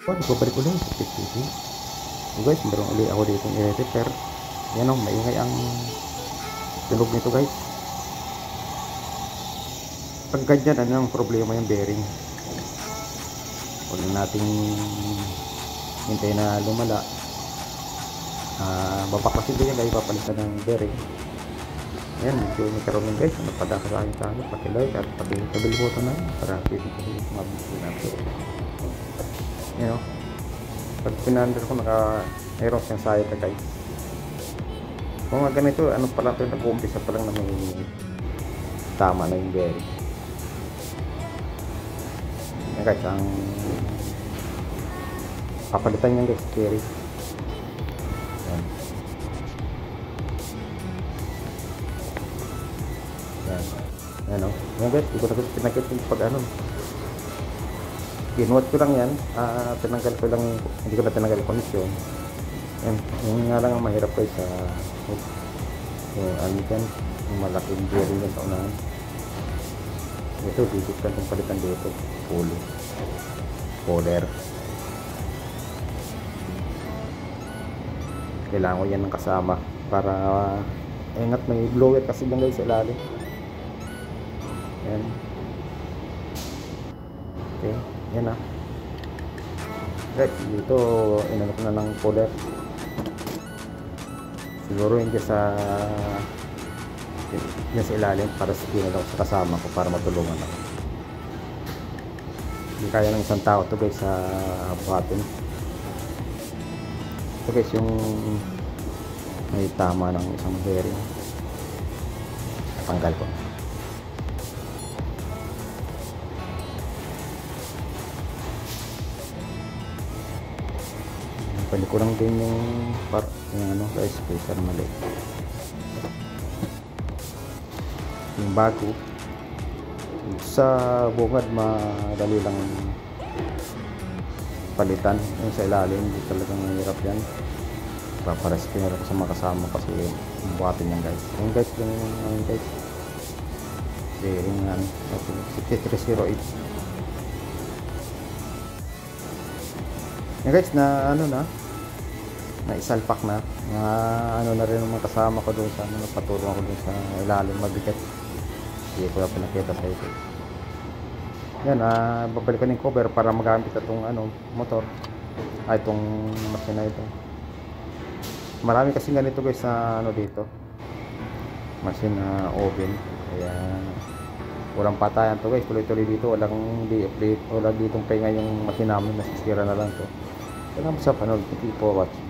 Babalik ulit sa TV. So guys, meron ulit ako dito i-repair. Yan o, maingay ang tunog nito guys. Pag ganyan, ano ang problema yung bearing. Huwag nating hintay na lumala. Babaklasin din yan guys, papalitan ng bearing. Ayan, medyo may karoon guys. Napadaka sa akin sa akin, paki-like at paki-bell na para pipigil yung mga video natin. Yan o. Pag pinandar ko, mayroon siyang sayad na guys. Kung mga ganito, ano pala ito, nag-uumpisa pa lang na may tama na yung bearing. Yan guys, ang papalitan yan guys, bearing. Yan. Yan. Yan o. Yan guys, hindi ko na pinakit yung pag ano. Ginuot ko lang yan, tinanggal ko lang, hindi ko na tinanggal yung connection. Yan, yung nga lang ang mahirap ko sa yung ano dyan, yung malaking bearing sa unahan. Ito, bibig ka itong palitan dito, pulley, spoiler. Kailangan ko yan ng kasama para ingat, may blower kasi dyan guys sa ilalim. Yan. Okay, yan na. Right, dito inano ko na ng puller. Siguro hindi sa ilalim para sabihin lang sa kasama ko para matulungan ako. Hindi kaya ng isang tao to guys sa buhatin. Ito guys yung may tama ng isang bearing. Tanggal ko. Pwede ko lang din yung part yung ano guys, spacer mali. Yung bago sa bungad madali lang palitan. Yung sa ilalim hindi talagang mahirap yan. Paparescue ko sa mga kasama kasi buhatin yan guys. Yung guys yung guys bearing nga 6308. Yan guys, na ano na isalpak na ano na rin ang mga kasama ko doon sa ano, napatulong ako doon sa ilalim mabigat. Hindi ko na pinakita sa ito. Yan, babalikan yung cover para magamit itong ano, motor itong makina ito. Marami kasi ganito guys sa ano dito machine oven, kaya walang patayan to guys, tuloy-tuloy dito, walang di-update, wala ditong pahinga yung machine namin, nasisira na lang to. Salamat sa panood, thank you for watching.